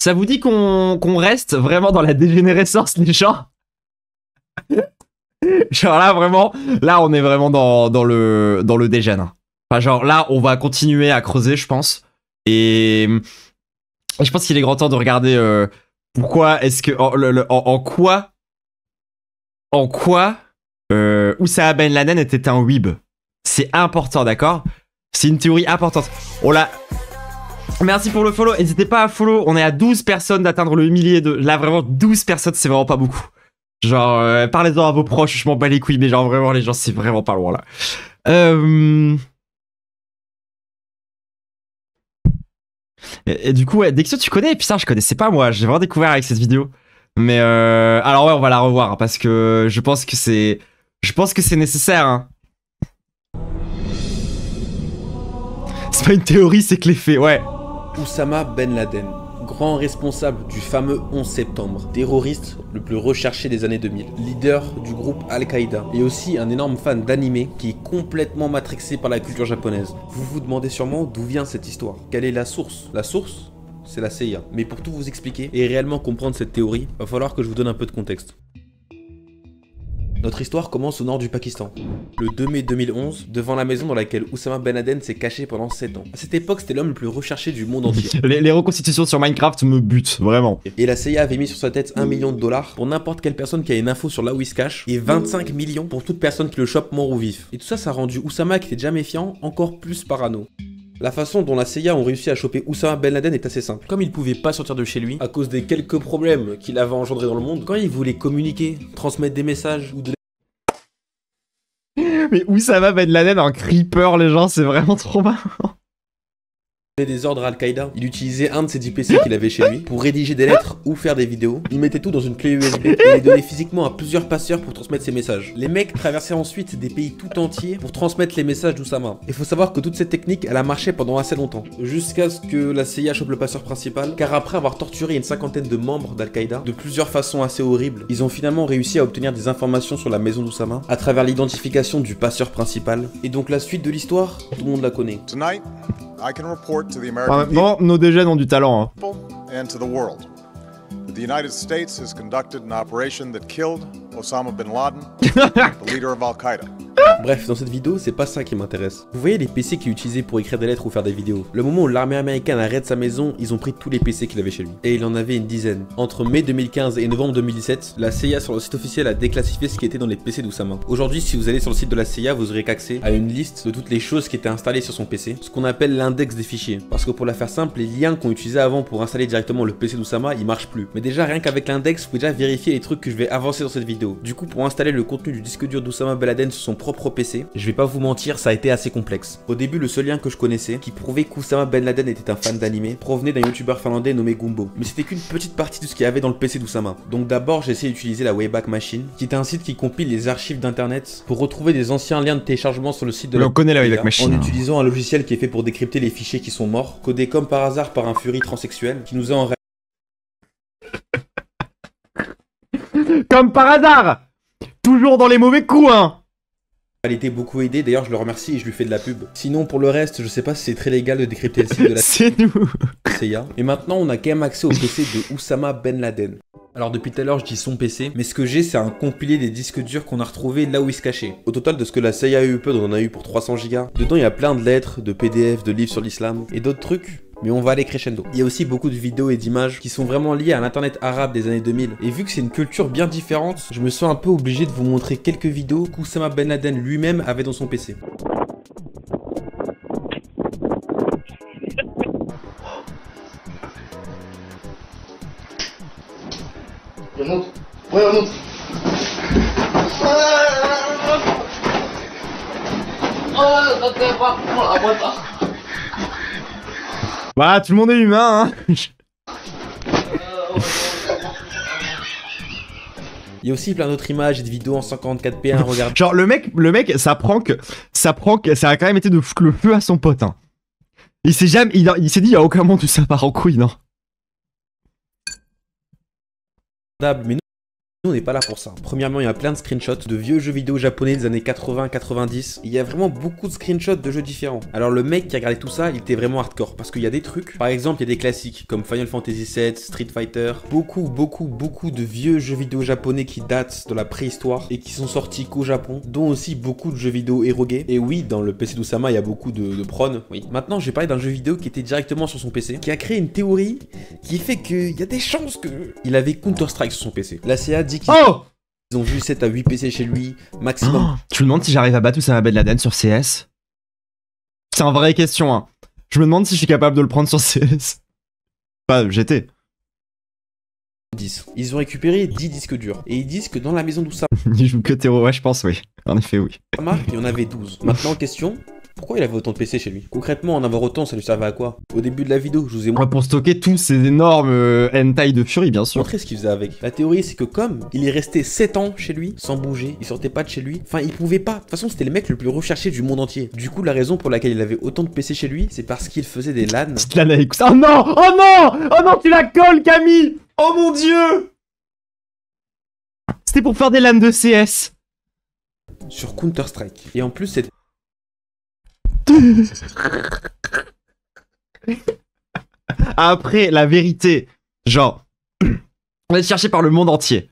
Ça vous dit qu'on reste vraiment dans la dégénérescence, les gens? Genre là, vraiment, là, on est vraiment dans le dégène. Enfin, genre là, on va continuer à creuser, je pense. Et je pense qu'il est grand temps de regarder pourquoi est-ce que... En quoi Oussama Ben Laden était un weeb. C'est important, d'accord? C'est une théorie importante. On l'a... Merci pour le follow. N'hésitez pas à follow. On est à 12 personnes d'atteindre le millier de... Là, vraiment, 12 personnes, c'est vraiment pas beaucoup. Genre, parlez-en à vos proches, je m'en bats les couilles, mais genre, vraiment, les gens, c'est vraiment pas loin, là. Et du coup, ouais, Dexio, tu connais? Putain, je connaissais pas, moi. J'ai vraiment découvert avec cette vidéo. Mais, alors ouais, on va la revoir, hein, parce que je pense que c'est... Je pense que c'est nécessaire, hein. C'est pas une théorie, c'est que les faits, ouais. Oussama Ben Laden, grand responsable du fameux 11 septembre, terroriste le plus recherché des années 2000, leader du groupe Al-Qaïda, et aussi un énorme fan d'anime qui est complètement matrixé par la culture japonaise. Vous vous demandez sûrement d'où vient cette histoire. Quelle est la source? La source, c'est la CIA. Mais pour tout vous expliquer et réellement comprendre cette théorie, va falloir que je vous donne un peu de contexte. Notre histoire commence au nord du Pakistan, le 2 mai 2011, devant la maison dans laquelle Oussama Ben Laden s'est caché pendant 7 ans. À cette époque, c'était l'homme le plus recherché du monde entier. Les reconstitutions sur Minecraft me butent, vraiment. Et la CIA avait mis sur sa tête $1 million pour n'importe quelle personne qui a une info sur là où il se cache, et 25 millions pour toute personne qui le chope mort ou vif. Et tout ça, ça a rendu Oussama, qui était déjà méfiant, encore plus parano. La façon dont la CIA ont réussi à choper Oussama Ben Laden est assez simple. Comme il pouvait pas sortir de chez lui, à cause des quelques problèmes qu'il avait engendrés dans le monde, quand il voulait communiquer, transmettre des messages ou de... Mais Oussama Ben Laden en creeper, les gens, c'est vraiment trop marrant. des ordres à Al-Qaïda, il utilisait un de ses 10 PC qu'il avait chez lui pour rédiger des lettres ou faire des vidéos. Il mettait tout dans une clé USB et les donnait physiquement à plusieurs passeurs pour transmettre ses messages. Les mecs traversaient ensuite des pays tout entiers pour transmettre les messages d'Oussama. Il faut savoir que toute cette technique, elle a marché pendant assez longtemps, jusqu'à ce que la CIA chope le passeur principal, car après avoir torturé une cinquantaine de membres d'Al-Qaïda de plusieurs façons assez horribles, ils ont finalement réussi à obtenir des informations sur la maison d'Oussama à travers l'identification du passeur principal. Et donc la suite de l'histoire, tout le monde la connaît. Tonight, I can report to the American Bon, nos dégènes ont du talent, hein. people and to the world that the United States has conducted an operation that killed Osama bin Laden, the leader of Al-Qaeda. Bref, dans cette vidéo, c'est pas ça qui m'intéresse. Vous voyez les PC qu'il utilisait pour écrire des lettres ou faire des vidéos. Le moment où l'armée américaine a raid sa maison, ils ont pris tous les PC qu'il avait chez lui. Et il en avait une dizaine. Entre mai 2015 et novembre 2017, la CIA sur le site officiel a déclassifié ce qui était dans les PC d'Oussama. Aujourd'hui, si vous allez sur le site de la CIA, vous aurez qu'accès à une liste de toutes les choses qui étaient installées sur son PC, ce qu'on appelle l'index des fichiers. Parce que pour la faire simple, les liens qu'on utilisait avant pour installer directement le PC d'Oussama, ils marchent plus. Mais déjà, rien qu'avec l'index, vous pouvez déjà vérifier les trucs que je vais avancer dans cette vidéo. Du coup, pour installer le contenu du disque dur d'Oussama Ben Laden sur son propre PC, je vais pas vous mentir, ça a été assez complexe. Au début, le seul lien que je connaissais, qui prouvait qu'Oussama Ben Laden était un fan d'anime, provenait d'un youtubeur finlandais nommé Gumbo. Mais c'était qu'une petite partie de ce qu'il y avait dans le PC d'Oussama. Donc d'abord, j'ai essayé d'utiliser la Wayback Machine, qui est un site qui compile les archives d'internet pour retrouver des anciens liens de téléchargement sur le site de la... On connaît la Wayback Machine. En utilisant un logiciel qui est fait pour décrypter les fichiers qui sont morts, codés comme par hasard par un furie transsexuel, qui nous a en Comme par hasard. Toujours dans les mauvais coups, hein. réalité beaucoup aidé, d'ailleurs je le remercie et je lui fais de la pub. Sinon pour le reste, je sais pas si c'est très légal de décrypter le site de la C'est nous. CIA. Et maintenant on a quand même accès au PC de Oussama Ben Laden. Alors depuis tout à l'heure je dis son PC, mais ce que j'ai c'est un compilé des disques durs qu'on a retrouvés là où il se cachait. Au total de ce que la CIA a eu peu, on en a eu pour 300 Go. Dedans il y a plein de lettres, de PDF, de livres sur l'islam et d'autres trucs. Mais on va aller crescendo. Il y a aussi beaucoup de vidéos et d'images qui sont vraiment liées à l'internet arabe des années 2000. Et vu que c'est une culture bien différente, je me sens un peu obligé de vous montrer quelques vidéos qu'Oussama Ben Laden lui-même avait dans son PC. Bah, tout le monde est humain, hein. Il y a aussi plein d'autres images et de vidéos en 144p à regarder. Genre, le mec, ça prank, ça a quand même été de foutre le feu à son pote, hein. Il s'est jamais, il s'est dit, il y a aucun moment où ça part en couille, non. Mais Nous on n'est pas là pour ça. Premièrement, il y a plein de screenshots de vieux jeux vidéo japonais des années 80-90. Il y a vraiment beaucoup de screenshots de jeux différents. Alors le mec qui a regardé tout ça, il était vraiment hardcore. Parce qu'il y a des trucs, par exemple, il y a des classiques comme Final Fantasy VII, Street Fighter. Beaucoup de vieux jeux vidéo japonais qui datent de la préhistoire et qui sont sortis qu'au Japon. Dont aussi beaucoup de jeux vidéo érogués. Et oui, dans le PC d'Oussama, il y a beaucoup de prônes. Oui. Maintenant, je vais parler d'un jeu vidéo qui était directement sur son PC. Qui a créé une théorie qui fait qu'il y a des chances que... Il avait Counter-Strike sur son PC. La CA dit qu'ils ont vu 7 à 8 PC chez lui, maximum. Tu me demandes si j'arrive à battre Oussama Ben Laden sur CS? C'est une vraie question, hein. Je me demande si je suis capable de le prendre sur CS. Bah, j'étais. 10. Ils ont récupéré 10 disques durs. Et ils disent que dans la maison d'Oussama, Il joue que terreau, ouais, je pense, oui. En effet, oui. il y en avait 12. Maintenant, question... Pourquoi il avait autant de PC chez lui? Concrètement, en avoir autant, ça lui servait à quoi? Au début de la vidéo, je vous ai Ouais, pour stocker tous ces énormes hentai de furie, bien sûr. montré ce qu'il faisait avec. La théorie, c'est que comme il est resté 7 ans chez lui, sans bouger, il sortait pas de chez lui, enfin, il pouvait pas. De toute façon, c'était le mec le plus recherché du monde entier. Du coup, la raison pour laquelle il avait autant de PC chez lui, c'est parce qu'il faisait des LAN. Petite LAN avec ça. Oh non! Oh non! Oh non, tu la colles, Camille! Oh mon dieu! C'était pour faire des LAN de CS. Sur Counter-Strike. Et en plus, c'est... Après, la vérité, genre, on est cherché par le monde entier.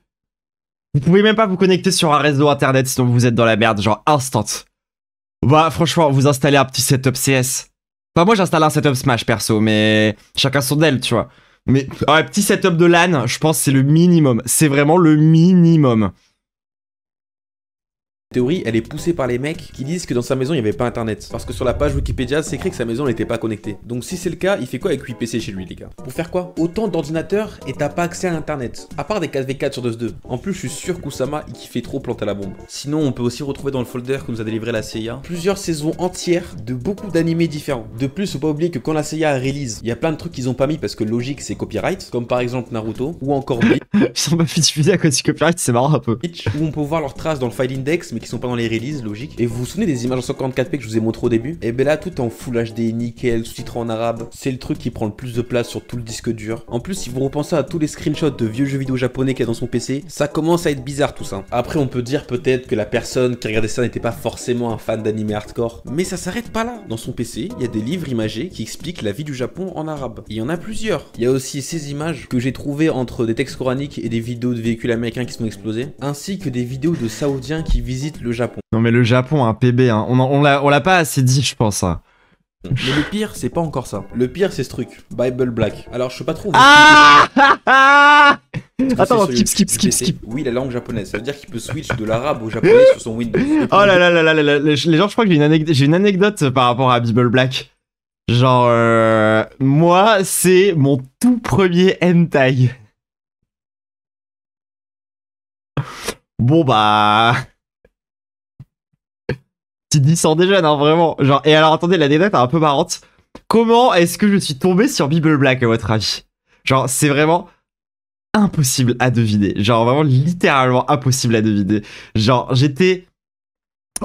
Vous pouvez même pas vous connecter sur un réseau internet sinon vous êtes dans la merde, genre instant. Bah franchement, vous installez un petit setup CS. Enfin moi j'installe un setup Smash perso, mais chacun son aile, tu vois. Mais un petit setup de LAN, je pense que c'est le minimum. C'est vraiment le minimum. théorie, elle est poussée par les mecs qui disent que dans sa maison, il n'y avait pas internet. Parce que sur la page Wikipédia, c'est écrit que sa maison n'était pas connectée. Donc si c'est le cas, il fait quoi avec 8 PC chez lui, les gars? Pour faire quoi? Autant d'ordinateurs et t'as pas accès à internet. À part des 4v4 sur DOS2. En plus, je suis sûr qu'Oussama, il kiffait trop planter la bombe. Sinon, on peut aussi retrouver dans le folder que nous a délivré la CIA plusieurs saisons entières de beaucoup d'animés différents. De plus, faut pas oublier que quand la CIA release, il y a plein de trucs qu'ils ont pas mis parce que logique, c'est copyright. Comme par exemple Naruto ou encore Bleach. Ils sont pas fait diffuser à cause du copyright, c'est marrant un peu. Où on peut voir leurs traces dans le file index mais qui sont pas dans les releases, logique. Et vous vous souvenez des images en 144p que je vous ai montré au début? Et ben là tout est en full HD, nickel, sous-titré en arabe. C'est le truc qui prend le plus de place sur tout le disque dur. En plus, si vous repensez à tous les screenshots de vieux jeux vidéo japonais qu'il y a dans son PC, ça commence à être bizarre tout ça. Après on peut dire peut-être que la personne qui regardait ça n'était pas forcément un fan d'anime hardcore, mais ça s'arrête pas là. Dans son PC, il y a des livres imagés qui expliquent la vie du Japon en arabe. Il y en a plusieurs. Il y a aussi ces images que j'ai trouvées entre des textes coraniques et des vidéos de véhicules américains qui sont explosés, ainsi que des vidéos de saoudiens qui visitent le Japon. Non mais le Japon, un PB, hein. On l'a pas assez dit, je pense. Hein. Mais le pire, c'est pas encore ça. Le pire, c'est ce truc, Bible Black. Alors, je sais pas trop... Attends, skip. Oui, la langue japonaise. Ça veut dire qu'il peut switch de l'arabe au japonais sur son Windows. Oh là là là là là. Les gens, je crois que j'ai une anecdote par rapport à Bible Black. Genre, moi, c'est mon tout premier hentai. Bon bah... Petit 10 ans déjà, non, vraiment. Genre, et alors, attendez, l'anecdote est un peu marrante. Comment est-ce que je suis tombé sur Bible Black, à votre avis? Genre, c'est vraiment impossible à deviner. Genre, vraiment, littéralement impossible à deviner. Genre, j'étais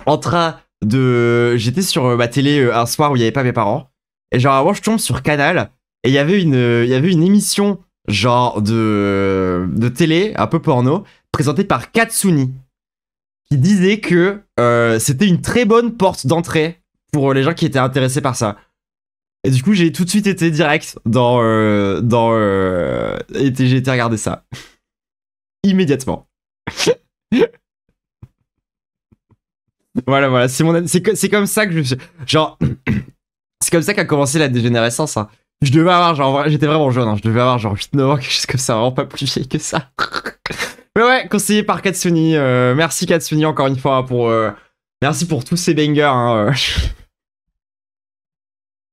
en train de... J'étais sur ma télé un soir où il n'y avait pas mes parents. Et genre, avant, je tombe sur Canal. Et il y avait une émission, genre, de télé, un peu porno, présentée par Katsuni. Qui disait que c'était une très bonne porte d'entrée pour les gens qui étaient intéressés par ça. Et du coup, j'ai tout de suite été direct j'ai été regarder ça. Immédiatement. Voilà, c'est comme ça que je... Genre, c'est comme ça qu'a commencé la dégénérescence, hein. Je devais avoir, genre, j'étais vraiment jeune, hein. Je devais avoir genre 8-9 ans, quelque chose comme ça, vraiment pas plus vieille que ça. Mais ouais, conseillé par Katsuni. Merci Katsuni encore une fois pour... merci pour tous ces bangers. Hein,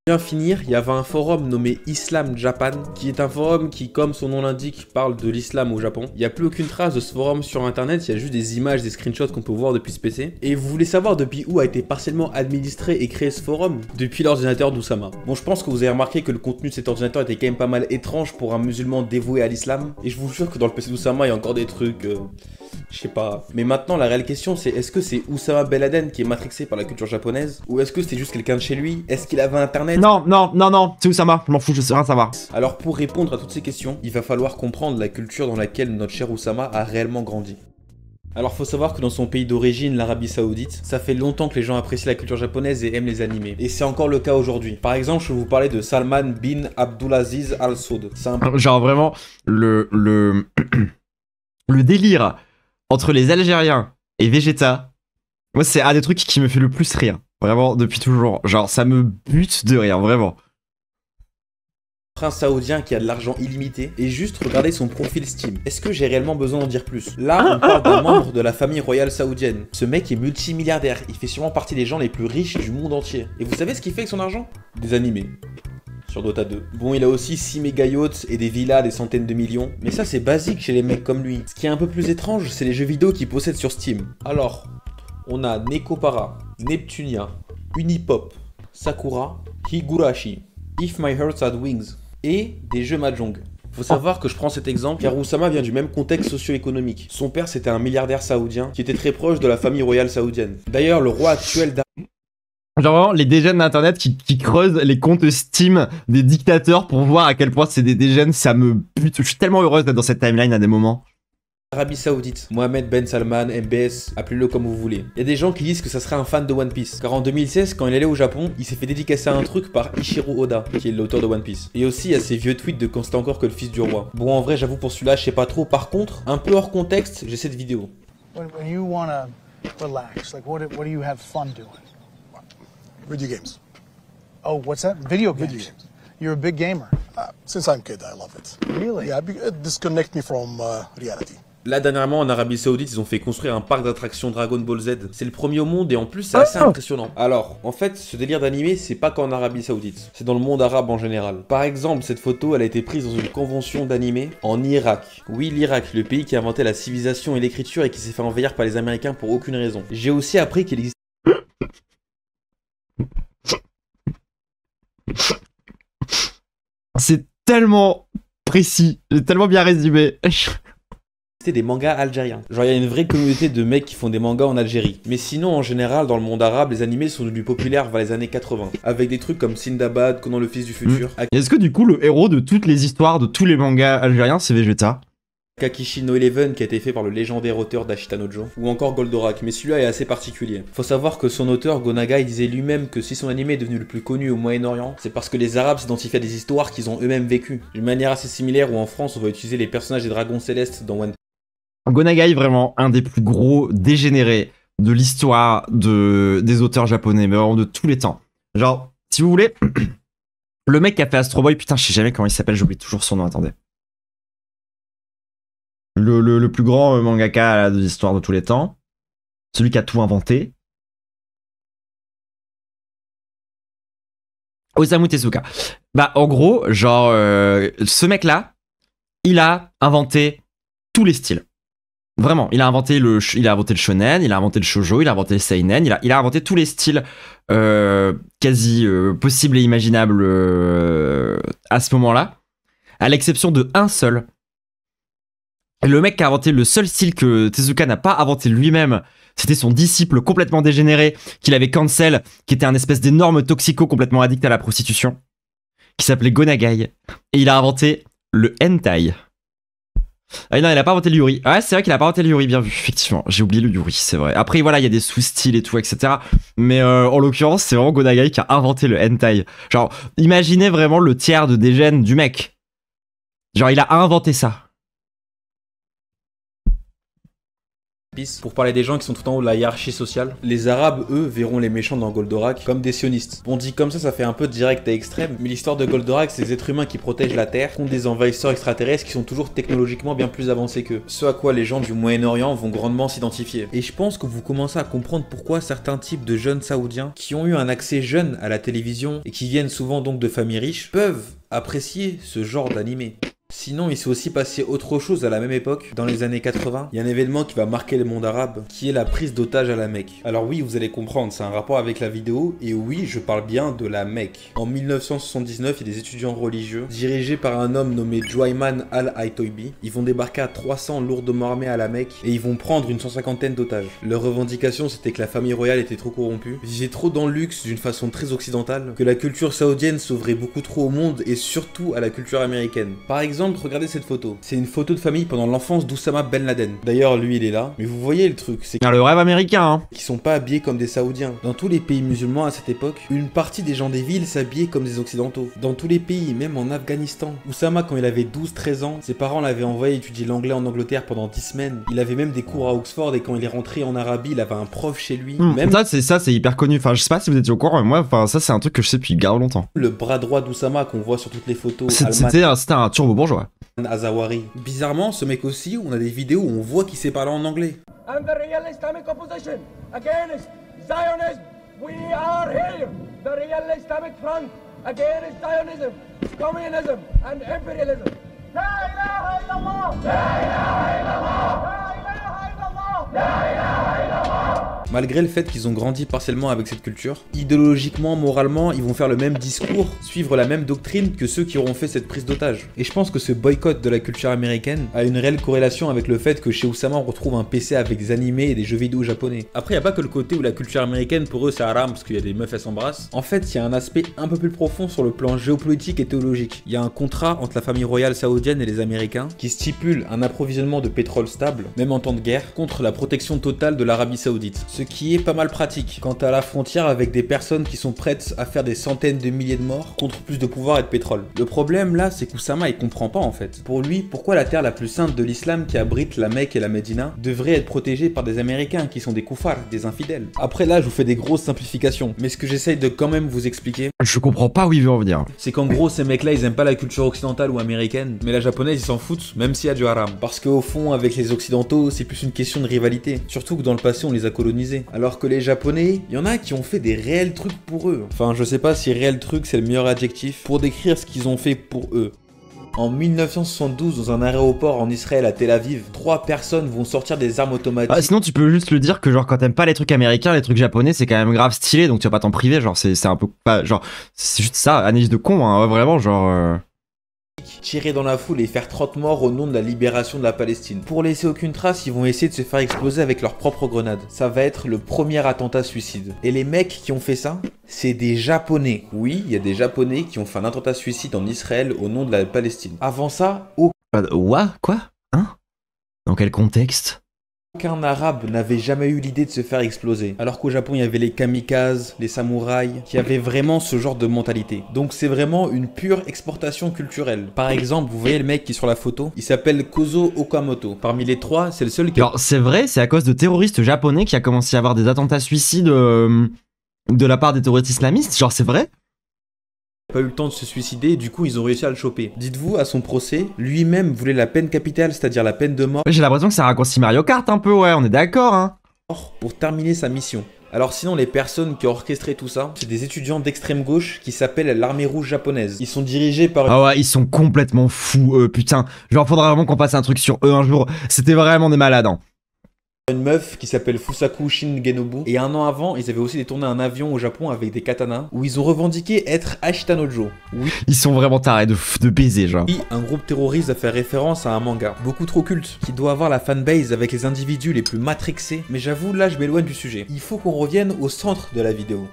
Bien finir, il y avait un forum nommé Islam Japan, qui est un forum qui, comme son nom l'indique, parle de l'islam au Japon. Il n'y a plus aucune trace de ce forum sur internet, il y a juste des images, des screenshots qu'on peut voir depuis ce PC. Et vous voulez savoir depuis où a été partiellement administré et créé ce forum? Depuis l'ordinateur d'Oussama. Bon, je pense que vous avez remarqué que le contenu de cet ordinateur était quand même pas mal étrange pour un musulman dévoué à l'islam. Et je vous jure que dans le PC d'Oussama, il y a encore des trucs... Je sais pas. Mais maintenant, la réelle question, c'est est-ce que c'est Oussama Ben Laden qui est matrixé par la culture japonaise? Ou est-ce que c'était juste quelqu'un de chez lui? Est-ce qu'il avait internet? Non, non, non, non, c'est Oussama, je m'en fous, je sais rien savoir. Alors pour répondre à toutes ces questions, il va falloir comprendre la culture dans laquelle notre cher Oussama a réellement grandi. Alors faut savoir que dans son pays d'origine, l'Arabie Saoudite, ça fait longtemps que les gens apprécient la culture japonaise et aiment les animés. Et c'est encore le cas aujourd'hui. Par exemple, je vais vous parler de Salman bin Abdulaziz Al Saud. C'est un... Genre vraiment, le délire entre les Algériens et Vegeta, moi c'est un des trucs qui me fait le plus rire. Vraiment, depuis toujours. Genre, ça me bute de rire, vraiment. Prince saoudien qui a de l'argent illimité et juste regardez son profil Steam. Est-ce que j'ai réellement besoin d'en dire plus? Là, on parle d'un membre de la famille royale saoudienne. Ce mec est multimilliardaire, il fait sûrement partie des gens les plus riches du monde entier. Et vous savez ce qu'il fait avec son argent? Des animés. Sur Dota 2. Bon, il a aussi 6 méga yachts et des villas des centaines de millions. Mais ça, c'est basique chez les mecs comme lui. Ce qui est un peu plus étrange, c'est les jeux vidéo qu'il possède sur Steam. Alors, on a Nekopara, Neptunia, Unipop, Sakura, Higurashi, If My Heart Had Wings et des jeux Mahjong. Faut savoir que je prends cet exemple car Oussama vient du même contexte socio-économique. Son père c'était un milliardaire saoudien qui était très proche de la famille royale saoudienne. D'ailleurs, le roi actuel Genre vraiment, les dégènes d'internet qui creusent les comptes Steam des dictateurs pour voir à quel point c'est des dégènes, ça me bute. Je suis tellement heureuse d'être dans cette timeline à des moments. Arabie Saoudite, Mohamed Ben Salman, MBS, appelez-le comme vous voulez. Il y a des gens qui disent que ça serait un fan de One Piece. Car en 2016, quand il allait au Japon, il s'est fait dédicacer un truc par Ichiro Oda, qui est l'auteur de One Piece. Et aussi, il y a ces vieux tweets de quand c'était encore que le fils du roi. Bon, en vrai, j'avoue pour celui-là, je sais pas trop. Par contre, un peu hors contexte, j'ai cette vidéo. When you wanna relax, like what do you have fun doing? Video games. Oh, what's that? Video games. Video games. You're a big gamer. Since I'm a kid, I love it. Really? Yeah, it disconnects me from reality. Là, dernièrement, en Arabie Saoudite, ils ont fait construire un parc d'attractions Dragon Ball Z. C'est le premier au monde et en plus, c'est assez impressionnant. Alors, en fait, ce délire d'animé, c'est pas qu'en Arabie Saoudite. C'est dans le monde arabe en général. Par exemple, cette photo, elle a été prise dans une convention d'animé en Irak. Oui, l'Irak, le pays qui a inventé la civilisation et l'écriture et qui s'est fait envahir par les Américains pour aucune raison. J'ai aussi appris qu'il existe... C'est tellement précis, tellement bien résumé. des mangas algériens. Genre il y a une vraie communauté de mecs qui font des mangas en Algérie. Mais sinon en général dans le monde arabe les animés sont devenus populaires vers les années 80. Avec des trucs comme Sindbad, Conan le fils du futur. Est-ce que du coup le héros de toutes les histoires de tous les mangas algériens c'est Vegeta? Kakishi no Eleven qui a été fait par le légendaire auteur d'Ashita no Joe. Ou encore Goldorak, mais celui-là est assez particulier. Faut savoir que son auteur Gonagai disait lui-même que si son animé est devenu le plus connu au Moyen-Orient, c'est parce que les Arabes s'identifient à des histoires qu'ils ont eux-mêmes vécues. D'une manière assez similaire où en France on va utiliser les personnages des dragons célestes dans One Piece. Gonagai, vraiment un des plus gros dégénérés de l'histoire des auteurs japonais, mais vraiment de tous les temps. Genre, si vous voulez, le mec qui a fait Astro Boy, putain, je sais jamais comment il s'appelle, j'oublie toujours son nom, attendez. Le plus grand mangaka là, de l'histoire de tous les temps. Celui qui a tout inventé. Osamu Tezuka. Bah, en gros, genre, ce mec-là, il a inventé tous les styles. Vraiment, il a inventé le shonen, il a inventé le shoujo, il a inventé le seinen, il a inventé tous les styles quasi possibles et imaginables à ce moment-là, à l'exception de un seul. Le mec qui a inventé le seul style que Tezuka n'a pas inventé lui-même, c'était son disciple complètement dégénéré, qu'il avait cancel, qui était un espèce d'énorme toxico complètement addict à la prostitution, qui s'appelait Gonagai. Et il a inventé le hentai. Ah non, il a pas inventé le yuri. Ah, c'est vrai qu'il a pas inventé le yuri, bien vu, effectivement. J'ai oublié le yuri, c'est vrai. Après, voilà, il y a des sous-styles et tout, etc. Mais en l'occurrence, c'est vraiment Gonagai qui a inventé le hentai. Genre, imaginez vraiment le tiers de dégène du mec. Genre, il a inventé ça. Pour parler des gens qui sont tout en haut de la hiérarchie sociale, les Arabes, eux, verront les méchants dans Goldorak comme des sionistes. Bon, dit comme ça fait un peu direct et extrême, mais l'histoire de Goldorak, c'est des êtres humains qui protègent la Terre contre des envahisseurs extraterrestres qui sont toujours technologiquement bien plus avancés qu'eux. Ce à quoi les gens du Moyen-Orient vont grandement s'identifier. Et je pense que vous commencez à comprendre pourquoi certains types de jeunes saoudiens, qui ont eu un accès jeune à la télévision et qui viennent souvent donc de familles riches, peuvent apprécier ce genre d'animé. Sinon, il s'est aussi passé autre chose à la même époque, dans les années 80. Il y a un événement qui va marquer le monde arabe, qui est la prise d'otage à la Mecque. Alors oui, vous allez comprendre, c'est un rapport avec la vidéo, et oui, je parle bien de la Mecque. En 1979, il y a des étudiants religieux, dirigés par un homme nommé Juayman al-Aytoibi. Ils vont débarquer à 300 lourdement armés à la Mecque, et ils vont prendre une 150aine d'otages. Leur revendication, c'était que la famille royale était trop corrompue, vivait trop dans le luxe d'une façon très occidentale, que la culture saoudienne s'ouvrait beaucoup trop au monde, et surtout à la culture américaine. Par exemple, regardez cette photo. C'est une photo de famille pendant l'enfance d'Oussama Ben Laden. D'ailleurs, lui, il est là. Mais vous voyez le truc, c'est Le rêve américain, hein. qu'ils sont pas habillés comme des Saoudiens. Dans tous les pays musulmans à cette époque, une partie des gens des villes s'habillaient comme des Occidentaux. Dans tous les pays, même en Afghanistan. Oussama, quand il avait 12-13 ans, ses parents l'avaient envoyé étudier l'anglais en Angleterre pendant 10 semaines. Il avait même des cours à Oxford et quand il est rentré en Arabie, il avait un prof chez lui. Même Ça, c'est hyper connu. Enfin, je sais pas si vous étiez au courant, mais moi, enfin, ça, c'est un truc que je sais depuis grave longtemps. le bras droit d'Oussama qu'on voit sur toutes les photos. C'était un turbo bourgeois. Azawari. Bizarrement, ce mec aussi, on a des vidéos où on voit qu'il sait parler en anglais. And the real Islamic opposition against Zionism. We are here. The real Islamic front against Zionism, communism and imperialism. La ilaha illallah. La ilaha illallah. La ilaha illallah. La ilaha illallah. Malgré le fait qu'ils ont grandi partiellement avec cette culture, idéologiquement, moralement, ils vont faire le même discours, suivre la même doctrine que ceux qui auront fait cette prise d'otage. Et je pense que ce boycott de la culture américaine a une réelle corrélation avec le fait que chez Oussama on retrouve un PC avec des animés et des jeux vidéo japonais. Après, il n'y a pas que le côté où la culture américaine pour eux c'est haram parce qu'il y a des meufs elles s'embrassent. En fait, il y a un aspect un peu plus profond sur le plan géopolitique et théologique. Il y a un contrat entre la famille royale saoudienne et les Américains qui stipule un approvisionnement de pétrole stable, même en temps de guerre, contre la protection totale de l'Arabie Saoudite. Ce qui est pas mal pratique quant à la frontière avec des personnes qui sont prêtes à faire des centaines de milliers de morts contre plus de pouvoir et de pétrole. Le problème là, c'est qu'Oussama il comprend pas en fait. Pour lui, pourquoi la terre la plus sainte de l'islam qui abrite la Mecque et la Médina devrait être protégée par des Américains qui sont des koufars, des infidèles. Après là, je vous fais des grosses simplifications, mais ce que j'essaye de quand même vous expliquer, Je comprends pas où il veut en venir. c'est qu'en gros ces mecs là ils aiment pas la culture occidentale ou américaine, mais la japonaise ils s'en foutent, même s'il y a du haram. Parce qu'au fond avec les occidentaux c'est plus une question de rivalité, surtout que dans le passé on les a colonisés. Alors que les japonais, il y en a qui ont fait des réels trucs pour eux. Enfin je sais pas si réel truc c'est le meilleur adjectif pour décrire ce qu'ils ont fait pour eux. En 1972, dans un aéroport en Israël à Tel Aviv, 3 personnes vont sortir des armes automatiques. Ah, sinon, tu peux juste le dire que, genre, quand t'aimes pas les trucs américains, les trucs japonais, c'est quand même grave stylé, donc tu vas pas t'en priver. Genre, c'est un peu. Pas, genre, c'est juste ça, analyse de con, hein, vraiment, genre. Tirer dans la foule et faire 30 morts au nom de la libération de la Palestine. Pour laisser aucune trace, ils vont essayer de se faire exploser avec leurs propres grenades. Ça va être le premier attentat suicide. Et les mecs qui ont fait ça, c'est des Japonais. Oui, il y a des Japonais qui ont fait un attentat suicide en Israël au nom de la Palestine. Avant ça, Quoi? Hein? Dans quel contexte? aucun arabe n'avait jamais eu l'idée de se faire exploser. Alors qu'au Japon, il y avait les kamikazes, les samouraïs, qui avaient vraiment ce genre de mentalité. Donc c'est vraiment une pure exportation culturelle. Par exemple, vous voyez le mec qui est sur la photo, il s'appelle Kozo Okamoto. Parmi les 3, c'est le seul qui... Alors, c'est vrai, c'est à cause de terroristes japonais qu'il y a commencé à avoir des attentats suicides de la part des terroristes islamistes. Genre, c'est vrai? pas eu le temps de se suicider, du coup ils ont réussi à le choper. Dites-vous, à son procès, lui-même voulait la peine capitale, c'est-à-dire la peine de mort, J'ai l'impression que ça raccourcit Mario Kart un peu, ouais, on est d'accord, hein. pour terminer sa mission. Alors sinon, les personnes qui ont orchestré tout ça, c'est des étudiants d'extrême gauche qui s'appellent l'armée rouge japonaise. Ils sont dirigés par... Ah ouais, ils sont complètement fous, putain. Genre, faudra vraiment qu'on fasse un truc sur eux un jour. C'était vraiment des malades, hein. Une meuf qui s'appelle Fusaku Shingenobu. Et un an avant, ils avaient aussi détourné un avion au Japon avec des katanas, où ils ont revendiqué être Ashitanojo. Oui, Ils sont vraiment tarés de baiser, genre. un groupe terroriste a fait référence à un manga, beaucoup trop culte, qui doit avoir la fanbase avec les individus les plus matrixés. Mais j'avoue, là je m'éloigne du sujet. Il faut qu'on revienne au centre de la vidéo.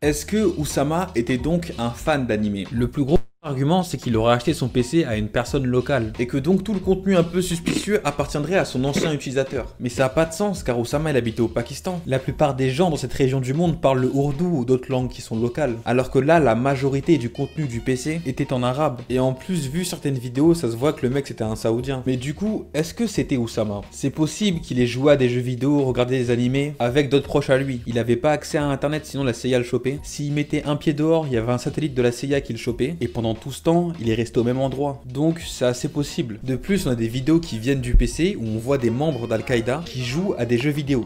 Est-ce que Oussama était donc un fan d'anime? Le plus gros argument, c'est qu'il aurait acheté son PC à une personne locale, et que donc tout le contenu un peu suspicieux appartiendrait à son ancien utilisateur. Mais ça a pas de sens, car Oussama il habitait au Pakistan. La plupart des gens dans cette région du monde parlent le ourdou ou d'autres langues qui sont locales, alors que là, la majorité du contenu du PC était en arabe. Et en plus, vu certaines vidéos, ça se voit que le mec c'était un saoudien. Mais du coup, est-ce que c'était Oussama? C'est possible qu'il ait joué à des jeux vidéo, regardé des animés, avec d'autres proches à lui. Il avait pas accès à internet, sinon la CIA le chopait. S'il mettait un pied dehors, il y avait un satellite de la CIA qui le chopait, et pendant tout ce temps, il est resté au même endroit. Donc c'est assez possible. De plus, on a des vidéos qui viennent du PC où on voit des membres d'Al-Qaïda qui jouent à des jeux vidéo.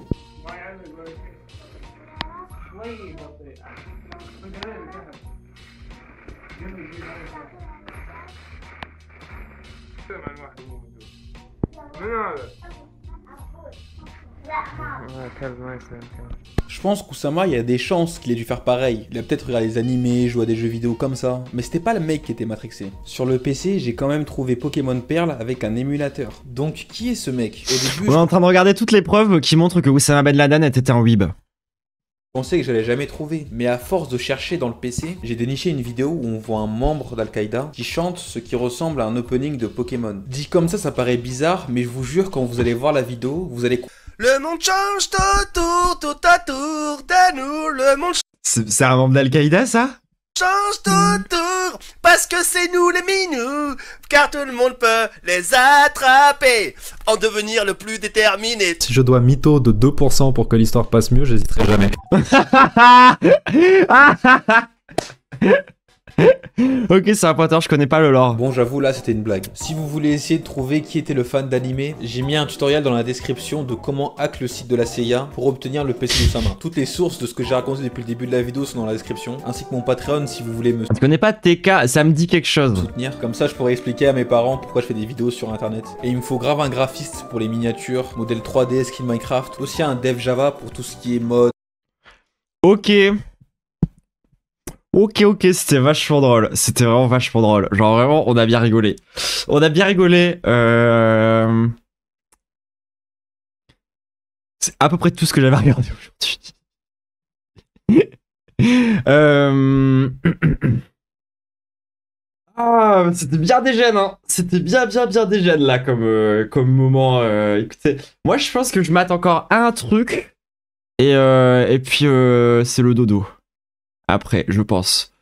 Je pense qu'Oussama, il y a des chances qu'il ait dû faire pareil. Il a peut-être regardé des animés, joué à des jeux vidéo comme ça. Mais c'était pas le mec qui était matrixé. Sur le PC, j'ai quand même trouvé Pokémon Perle avec un émulateur. Donc, qui est ce mec? Au début, On est en train de regarder toutes les preuves qui montrent que Oussama Ben Laden était un weeb. je pensais que j'allais jamais trouver, mais à force de chercher dans le PC, j'ai déniché une vidéo où on voit un membre d'Al-Qaïda qui chante ce qui ressemble à un opening de Pokémon. Dit comme ça paraît bizarre, mais je vous jure, quand vous allez voir la vidéo, vous allez... Le monde change tout autour de nous. Le monde C'est un membre d'Al-Qaïda, ça? change tout autour parce que c'est nous les minous. Car tout le monde peut les attraper en devenir le plus déterminé. Si je dois mytho de 2% pour que l'histoire passe mieux, j'hésiterai jamais. Ok, c'est un pointeur, je connais pas le lore. Bon, j'avoue, là, c'était une blague. Si vous voulez essayer de trouver qui était le fan d'animé, j'ai mis un tutoriel dans la description de comment hack le site de la CIA pour obtenir le PC d'Oussama. Toutes les sources de ce que j'ai raconté depuis le début de la vidéo sont dans la description, ainsi que mon Patreon si vous voulez me Tu connais pas TK, ça me dit quelque chose. soutenir. Comme ça, je pourrais expliquer à mes parents pourquoi je fais des vidéos sur internet. Et il me faut grave un graphiste pour les miniatures, modèle 3D, skin Minecraft, aussi un dev Java pour tout ce qui est mode. Ok. Ok, c'était vachement drôle. C'était vraiment vachement drôle. Genre vraiment, on a bien rigolé. On a bien rigolé. C'est à peu près tout ce que j'avais regardé aujourd'hui. Ah, c'était bien dégène, hein. C'était bien dégène là comme moment. Écoutez, moi je pense que je mate encore un truc et puis c'est le dodo. Après, je pense.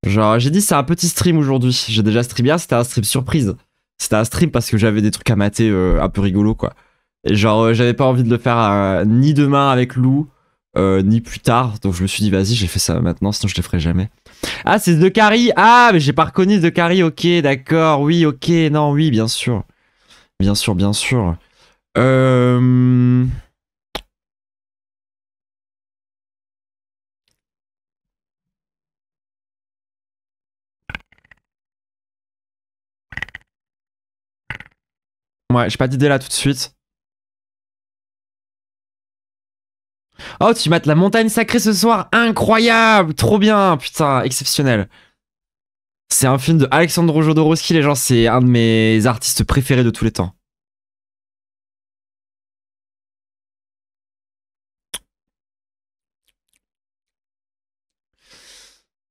Genre, j'ai dit c'est un petit stream aujourd'hui. J'ai déjà streamé, c'était un stream surprise. C'était un stream parce que j'avais des trucs à mater un peu rigolo quoi. Et genre, j'avais pas envie de le faire ni demain avec Lou, ni plus tard. Donc je me suis dit, vas-y, j'ai fait ça maintenant, sinon je le ferai jamais. Ah, c'est The Carry. Ah, mais j'ai pas reconnu The Carry. Ok, d'accord. Oui, ok. Non, oui, bien sûr. Bien sûr. Ouais, j'ai pas d'idée là tout de suite. Oh, tu mates la montagne sacrée ce soir. Incroyable. Trop bien. Putain, exceptionnel. C'est un film de Alexandre Jodorowsky, les gens. C'est un de mes artistes préférés de tous les temps.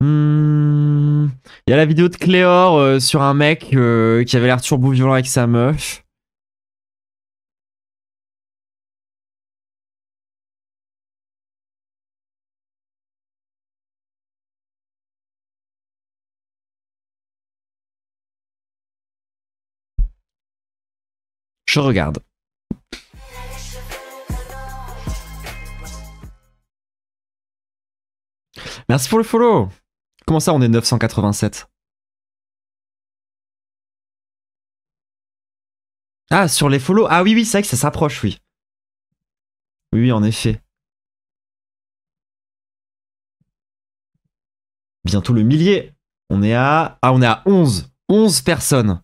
Il y a la vidéo de Cléor sur un mec qui avait l'air turbo violent avec sa meuf. Je regarde. Merci pour le follow. Comment ça, on est 987? Ah, sur les follow. Ah oui, c'est vrai que ça s'approche, oui. Oui, en effet. Bientôt le millier. On est à 11. 11 personnes.